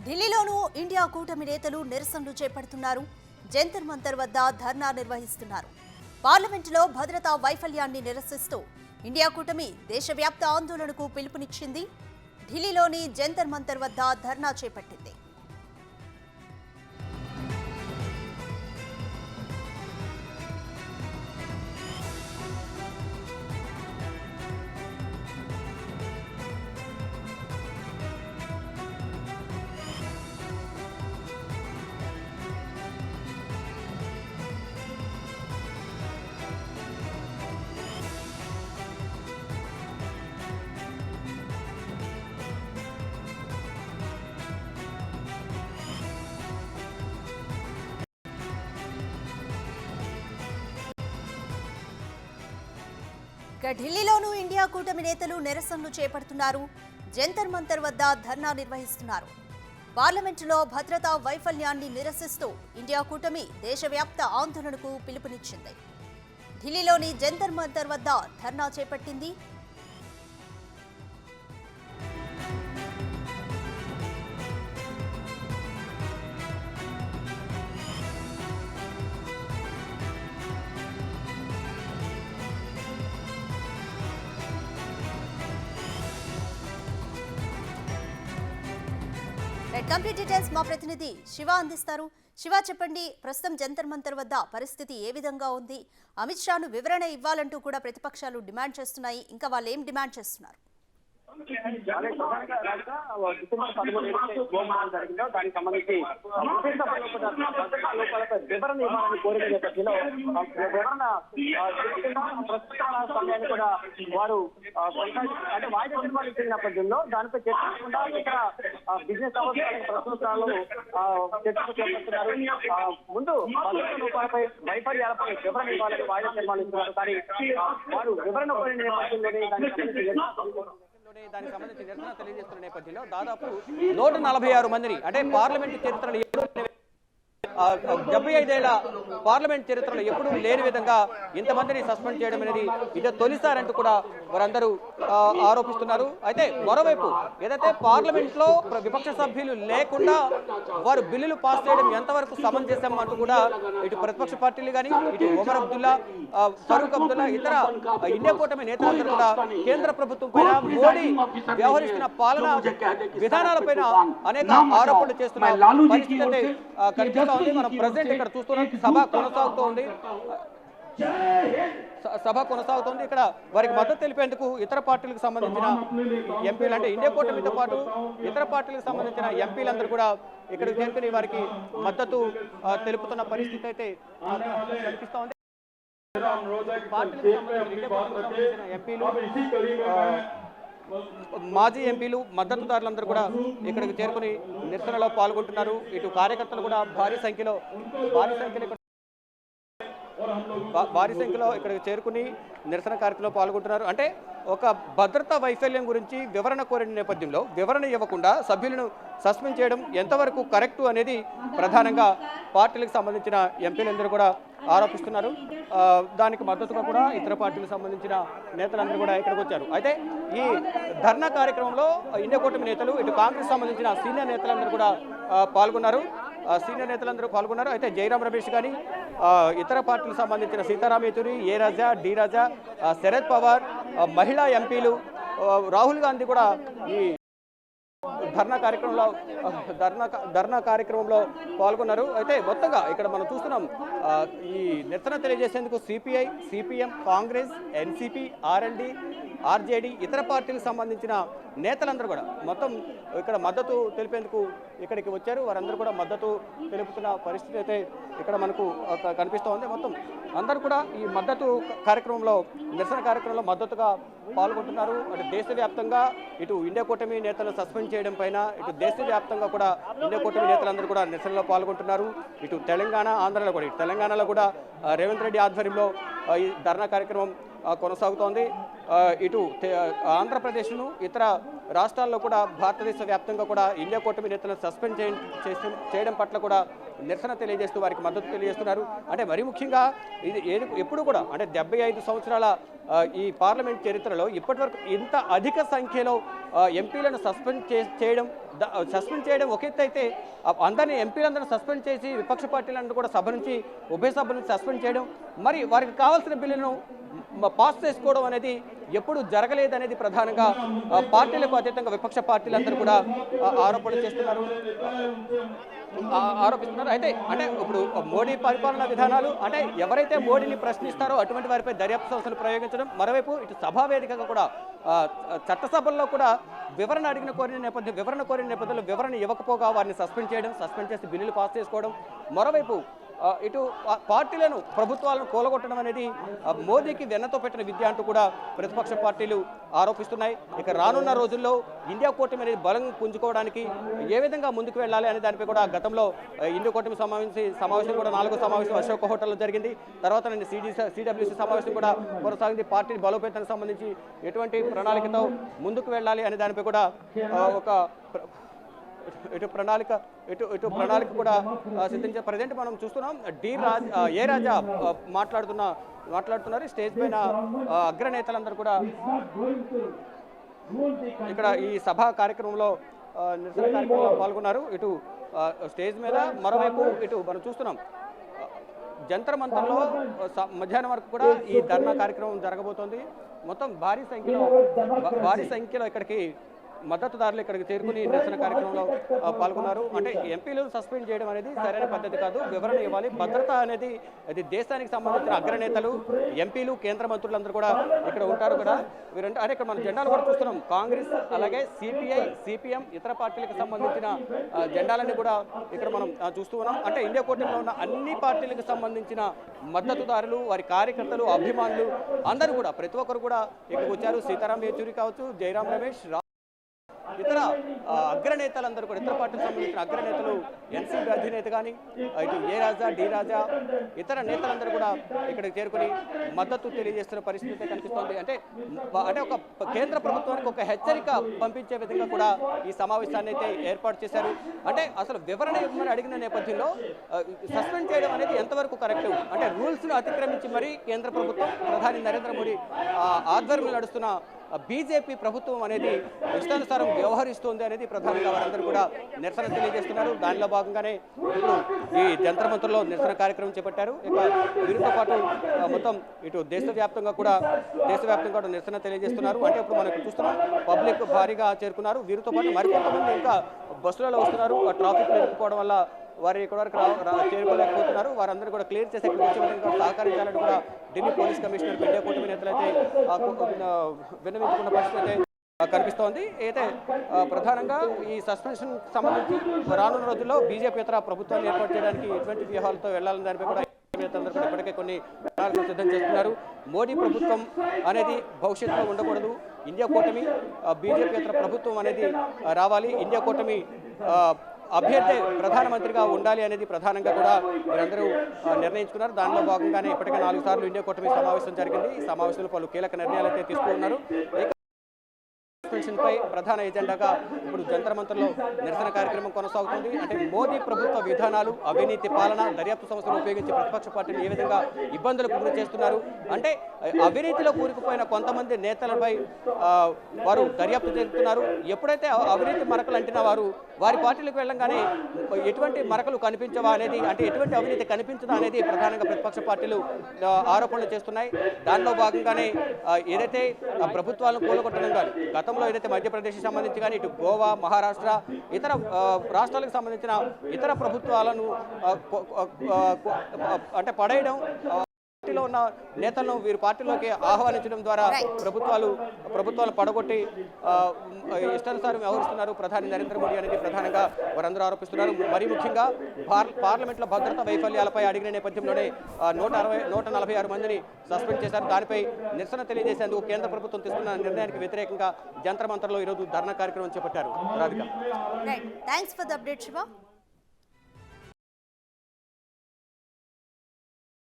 ఢిల్లీలోనూ India కూటమి నేతలు నిరసనలు చేపడుతున్నారు. జంతర్ మంతర్ వద్ద ధర్నా నిర్వహిస్తున్నారు. పార్లమెంటులో భద్రతా వైఫల్యాన్ని నిరసిస్తూ ఇండియా కూటమి దేశవ్యాప్త ఆందోళనకు పిలుపునిచ్చింది. ఢిల్లీలోని జంతర్ మంతర్ వద్ద ధర్నా చేపట్టింది. ఢిల్లీలోనూ ఇండియా కూటమి నేతలు నిరసనలు చేపడుతున్నారు. జంతర్ మంతర్ వద్ద ధర్నా నిర్వహిస్తున్నారు. పార్లమెంటులో భద్రతా వైఫల్యాన్ని నిరసిస్తూ ఇండియా కూటమి దేశవ్యాప్త ఆందోళనకు పిలుపునిచ్చింది. ఢిల్లీలోని జంతర్ మంతర్ వద్ద ధర్నా చేపట్టింది. కంప్లీట్ డీటెయిల్స్ మా ప్రతినిధి శివ అందిస్తారు. శివ, చెప్పండి, ప్రస్తుతం జంతర్ మంతర్ వద్ద పరిస్థితి ఏ విధంగా ఉంది? అమిత్ షాను వివరణ ఇవ్వాలంటూ కూడా ప్రతిపక్షాలు డిమాండ్ చేస్తున్నాయి. ఇంకా వాళ్ళు ఏం డిమాండ్ చేస్తున్నారు? డిసెంబర్ 13 గోమానం జరిగిందో దానికి సంబంధించి వివరణ ఇవ్వాలని కోరిన నేపథ్యంలో వివరణ ప్రస్తుత సమయాన్ని కూడా వారు అంటే వాయిదా తీర్మానించిన నేపథ్యంలో దానిపై చర్చించకుండా ఇతర బిజినెస్ అవసరాలకు ప్రస్తుతాలు చర్చకు చేపడుతున్నారు. ముందు రూపాయలపై వైఫల్యాలపై వివరణ ఇవ్వాలని వాయిదా తీర్మానిస్తున్నారు. కానీ వారు వివరణ కోరిన నేపథ్యంలోనే దానికి సంబంధించి నిరసన తెలియజేస్తున్న నేపథ్యంలో దాదాపు 146 మందిని అంటే పార్లమెంటు చరిత్రలో 75 ఏళ్ల పార్లమెంట్ చరిత్రలో ఎప్పుడూ లేని విధంగా ఇంతమందిని సస్పెండ్ చేయడం అనేది ఇదే తొలిసారంటూ కూడా వారందరూ ఆరోపిస్తున్నారు. అయితే మరోవైపు ఏదైతే పార్లమెంట్ లో విపక్ష సభ్యులు లేకుండా వారు బిల్లులు పాస్ చేయడం ఎంతవరకు సమంజసం అంటూ కూడా ఇటు ప్రతిపక్ష పార్టీలు కానీ ఇటు ఒమర్ అబ్దుల్లా, ఫరూక్ అబ్దుల్లా, ఇతర ఇండియా కూటమి నేతలందరూ కూడా కేంద్ర ప్రభుత్వం పైన మోడీ వ్యవహరిస్తున్న పాలన విధానాలపైన అనేక ఆరోపణలు చేస్తున్న పరిస్థితి అయితే కనిపిస్తా ఉంది. మనం ప్రెసిడెంట్ ఇక్కడ చూస్తున్నాం, సభ కొనసాగుతోంది. ఇక్కడ వారికి మద్దతు తెలిపేందుకు ఇతర పార్టీలకు సంబంధించిన ఎంపీలు అంటే ఇండియా కూటమితో పాటు ఇతర పార్టీలకు సంబంధించిన ఎంపీలందరూ కూడా ఇక్కడికి చేరుకుని వారికి మద్దతు తెలుపుతున్న పరిస్థితి అయితే కనిపిస్తా ఉంది. పార్టీలకు సంబంధించిన ఎంపీలు, మాజీ ఎంపీలు, మద్దతుదారులందరూ కూడా ఇక్కడికి చేరుకుని నిరసనలో పాల్గొంటున్నారు. ఇటు కార్యకర్తలు కూడా భారీ సంఖ్యలో ఇక్కడికి చేరుకుని నిరసన కార్యక్రమంలో పాల్గొంటున్నారు. అంటే ఒక భద్రతా వైఫల్యం గురించి వివరణ కోరిన నేపథ్యంలో వివరణ ఇవ్వకుండా సభ్యులను సస్పెండ్ చేయడం ఎంతవరకు కరెక్టు అనేది ప్రధానంగా పార్టీలకు సంబంధించిన ఎంపీలందరూ కూడా ఆరోపిస్తున్నారు. దానికి మద్దతుగా కూడా ఇతర పార్టీలకు సంబంధించిన నేతలందరూ కూడా ఇక్కడికి వచ్చారు. అయితే ఈ ధర్నా కార్యక్రమంలో ఇండియా కూటమి నేతలు ఇటు కాంగ్రెస్ సంబంధించిన సీనియర్ నేతలందరూ కూడా పాల్గొన్నారు. అయితే జైరాం రమేష్ కానీ ఇతర పార్టీలకు సంబంధించిన సీతారాం యేచూరి, ఏ రాజా, డి రాజా, శరద్ పవార్, మహిళా ఎంపీలు, రాహుల్ గాంధీ కూడా ఈ ధర్నా కార్యక్రమంలో పాల్గొన్నారు. అయితే మొత్తంగా ఇక్కడ మనం చూస్తున్నాం, ఈ నిరసన తెలియజేసేందుకు CPI, CPM, Congress, NCP, RLD, RJD, ఇతర పార్టీలకు సంబంధించిన నేతలందరూ కూడా మొత్తం ఇక్కడ మద్దతు తెలిపేందుకు ఇక్కడికి వచ్చారు. వారందరూ కూడా మద్దతు తెలుపుతున్న పరిస్థితి అయితే ఇక్కడ మనకు కనిపిస్తూ ఉంది. మొత్తం అందరూ కూడా ఈ మద్దతు కార్యక్రమంలో, నిరసన కార్యక్రమంలో మద్దతుగా పాల్గొంటున్నారు. అటు దేశవ్యాప్తంగా ఇటు ఇండియా కూటమి నేతలు సస్పెండ్ చేయడం పైన ఇటు దేశవ్యాప్తంగా కూడా ఇండియా కూటమి నేతలందరూ కూడా నిరసనలో పాల్గొంటున్నారు. ఇటు తెలంగాణ, ఆంధ్రలో కూడా తెలంగాణలో కూడా రేవంత్ రెడ్డి ఆధ్వర్యంలో ఈ ధర్నా కార్యక్రమం కొనసాగుతోంది. ఇటు ఆంధ్రప్రదేశ్ను ఇతర రాష్ట్రాల్లో కూడా భారతదేశ వ్యాప్తంగా కూడా ఇండియా కూటమి నేతలను సస్పెండ్ చేయడం పట్ల కూడా నిరసన తెలియజేస్తూ వారికి మద్దతు తెలియజేస్తున్నారు. అంటే మరి ముఖ్యంగా ఇది ఎప్పుడు కూడా అంటే 75 సంవత్సరాల ఈ పార్లమెంట్ చరిత్రలో ఇప్పటివరకు ఇంత అధిక సంఖ్యలో ఎంపీలను సస్పెండ్ చేయడం ఒక ఎత్తు అయితే అందరినీ ఎంపీలందరినీ సస్పెండ్ చేసి విపక్ష పార్టీలందరూ కూడా సభ నుంచి ఉభయ సభ నుంచి సస్పెండ్ చేయడం, మరి వారికి కావాల్సిన బిల్లును పాస్ చేసుకోవడం అనేది ఎప్పుడు జరగలేదనేది ప్రధానంగా పార్టీలకు అతీతంగా విపక్ష పార్టీలందరూ కూడా ఆరోపిస్తున్నారు. అయితే అంటే ఇప్పుడు మోడీ పరిపాలనా విధానాలు అంటే ఎవరైతే మోడీని ప్రశ్నిస్తారో అటువంటి వారిపై దర్యాప్తు సంస్థలు ప్రయోగించడం, మరోవైపు ఇటు సభా వేదికగా కూడా చట్టసభల్లో కూడా వివరణ కోరిన నేపథ్యంలో వివరణ ఇవ్వకపోగా వారిని సస్పెండ్ చేసి బిల్లులు పాస్ చేసుకోవడం, మరోవైపు ఇటు పార్టీలను ప్రభుత్వాలను కూలగొట్టడం అనేది మోదీకి వెన్నతో పెట్టిన విద్య అంటూ కూడా ప్రతిపక్ష పార్టీలు ఆరోపిస్తున్నాయి. ఇక రానున్న రోజుల్లో ఇండియా కూటమి అనేది బలం పుంజుకోవడానికి ఏ విధంగా ముందుకు వెళ్ళాలి అనే దానిపై కూడా గతంలో ఇండియా కూటమి సమావేశం కూడా 4వ సమావేశం అశోక్ హోటల్లో జరిగింది. తర్వాత సిడబ్ల్యూసీ సమావేశం కూడా కొనసాగింది. పార్టీ బలోపేతానికి సంబంధించి ఎటువంటి ప్రణాళికతో ముందుకు వెళ్ళాలి అనే దానిపై కూడా ఒక ఇటు ప్రణాళిక కూడా సిద్ధించే ప్రజెంట్ మనం చూస్తున్నాం. ఏ రాజా మాట్లాడుతున్నారు. స్టేజ్ పైన అగ్రనేతలందరూ కూడా ఇక్కడ ఈ సభా కార్యక్రమంలో నిరసన కార్యక్రమంలో పాల్గొన్నారు. ఇటు స్టేజ్ మీద మరోవైపు ఇటు మనం చూస్తున్నాం జంతర్ మంతర్లో మధ్యాహ్నం వరకు కూడా ఈ ధర్నా కార్యక్రమం జరగబోతోంది. మొత్తం భారీ సంఖ్యలో ఇక్కడికి మద్దతుదారులు ఇక్కడికి చేరుకుని నిరసన కార్యక్రమంలో పాల్గొన్నారు. అంటే ఎంపీలను సస్పెండ్ చేయడం అనేది సరైన పద్ధతి కాదు, వివరణ ఇవ్వాలి. భద్రత అనేది అది దేశానికి సంబంధించిన అగ్రనేతలు, ఎంపీలు, కేంద్ర మంత్రులందరూ కూడా ఇక్కడ ఉంటారు కూడా. వీరంటే అంటే ఇక్కడ మన జెండాలు కూడా చూస్తున్నాం. కాంగ్రెస్ అలాగే సిపిఐ, సిపిఎం ఇతర పార్టీలకు సంబంధించిన జెండాలన్నీ కూడా ఇక్కడ మనం చూస్తూ ఉన్నాం. అంటే ఇండియా కూటమిలో ఉన్న అన్ని పార్టీలకు సంబంధించిన మద్దతుదారులు, వారి కార్యకర్తలు, అభిమానులు అందరూ కూడా ప్రతి ఒక్కరు కూడా ఇక్కడికి వచ్చారు. సీతారాం యేచూరి కావచ్చు, జయరాం రమేష్, ఇతర అగ్రనేతలందరూ కూడా ఇతర పార్టీలకు సంబంధించిన అగ్రనేతలు, ఎన్సీపీ అధినేత కానీ ఇటు ఏ రాజా, డి రాజా ఇతర నేతలందరూ కూడా ఇక్కడికి చేరుకుని మద్దతు తెలియజేస్తున్న పరిస్థితి కనిపిస్తోంది. అంటే ఒక కేంద్ర ప్రభుత్వానికి ఒక హెచ్చరిక పంపించే విధంగా కూడా ఈ సమావేశాన్ని అయితే ఏర్పాటు చేశారు. అంటే అసలు వివరణ ఇవ్వమని అడిగిన నేపథ్యంలో సస్పెండ్ చేయడం అనేది ఎంతవరకు కరెక్ట్, అంటే రూల్స్ను అతిక్రమించి మరీ కేంద్ర ప్రభుత్వం ప్రధాని నరేంద్ర మోడీ ఆధ్వర్యంలో నడుస్తున్న బీజేపీ ప్రభుత్వం అనేది ఇష్టానుసారం వ్యవహరిస్తోంది అనేది ప్రధానంగా వారందరూ కూడా నిరసన తెలియజేస్తున్నారు. దానిలో భాగంగానే ఇప్పుడు ఈ జంతర్ మంతర్లో నిరసన కార్యక్రమం చేపట్టారు. ఇక వీరితో పాటు మొత్తం ఇటు దేశవ్యాప్తంగా కూడా నిరసన తెలియజేస్తున్నారు. అంటే ఇప్పుడు మనకు చూస్తున్నాం పబ్లిక్ భారీగా చేరుకున్నారు. వీరితో పాటు మరికొంతమంది ఇంకా బస్సులలో వస్తున్నారు. ట్రాఫిక్ నిలుపుకోవడం వల్ల వారు ఇక్కడ వరకు చేరుకోలేకపోతున్నారు. వారందరూ కూడా క్లియర్ చేసే వచ్చే విధంగా సహకరించాలని కూడా ఢిల్లీ పోలీస్ కమిషనర్ ఇండియా కూటమి నేతలైతే విన్నవించుకున్న పరిస్థితి అయితే కనిపిస్తోంది. అయితే ప్రధానంగా ఈ సస్పెన్షన్ సంబంధించి రానున్న రోజుల్లో బీజేపీ ఇతర ప్రభుత్వాన్ని ఏర్పాటు చేయడానికి ఎటువంటి వ్యూహాలతో వెళ్లాలని దానిపై కూడా నేతలందరూ కూడా ఇప్పటికే కొన్ని ప్రణాళికలు సిద్ధం చేస్తున్నారు. మోడీ ప్రభుత్వం అనేది భవిష్యత్తులో ఉండకూడదు, ఇండియా కూటమి బీజేపీ ఇతర ప్రభుత్వం అనేది రావాలి, ఇండియా కూటమి అభ్యర్థి ప్రధానమంత్రిగా ఉండాలి అనేది ప్రధానంగా కూడా వీరందరూ నిర్ణయించుకున్నారు. దానిలో భాగంగానే ఇప్పటికే 4 సార్లు ఇండియా కూటమి సమావేశం జరిగింది. ఈ సమావేశంలో పలు కీలక నిర్ణయాలు అయితే తీసుకున్నారు. పై ప్రధాన ఎజెండాగా ఇప్పుడు జంతర్ మంతర్లో నిరసన కార్యక్రమం కొనసాగుతుంది. అంటే మోదీ ప్రభుత్వ విధానాలు, అవినీతి పాలన, దర్యాప్తు సంస్థలు ఉపయోగించి ప్రతిపక్ష పార్టీలు ఏ విధంగా ఇబ్బందులకు గురి చేస్తున్నారు, అంటే అవినీతిలో కూరుకుపోయిన కొంతమంది నేతలపై వారు దర్యాప్తు చేస్తున్నారు. ఎప్పుడైతే అవినీతి మరకలు అంటిన వారి పార్టీలకు వెళ్ళంగానే ఎటువంటి మరకలు కనిపించవా అనేది, అంటే ఎటువంటి అవినీతి కనిపించదా అనేది ప్రధానంగా ప్రతిపక్ష పార్టీలు ఆరోపణలు చేస్తున్నాయి. దానిలో భాగంగానే ఏదైతే ప్రభుత్వాలను కూలగొట్టడం కానీ గతంలో ఏదైతే మధ్యప్రదేశ్కి సంబంధించి కానీ ఇటు గోవా, మహారాష్ట్ర ఇతర రాష్ట్రాలకు సంబంధించిన ఇతర ప్రభుత్వాలను అంటే పడేయడం, పార్టీలో ఉన్న నేతలను వీరి పార్టీలోకి ఆహ్వానించడం ద్వారా ప్రభుత్వాలు పడగొట్టి ఇష్టానుసారం వ్యవహరిస్తున్నారు ప్రధాని నరేంద్ర మోడీ అనేది ప్రధానంగా వారందరూ ఆరోపిస్తున్నారు. మరీ ముఖ్యంగా పార్లమెంట్లో భద్రతా వైఫల్యాలపై అడిగిన నేపథ్యంలోనే 146 మందిని సస్పెండ్ చేశారు. దానిపై నిరసన తెలియజేసేందుకు కేంద్ర ప్రభుత్వం తీసుకున్న నిర్ణయానికి వ్యతిరేకంగా జంతర్ మంతర్లో ఈరోజు ధర్నా కార్యక్రమం చేపట్టారు. Radhika, thanks for the update Shiva.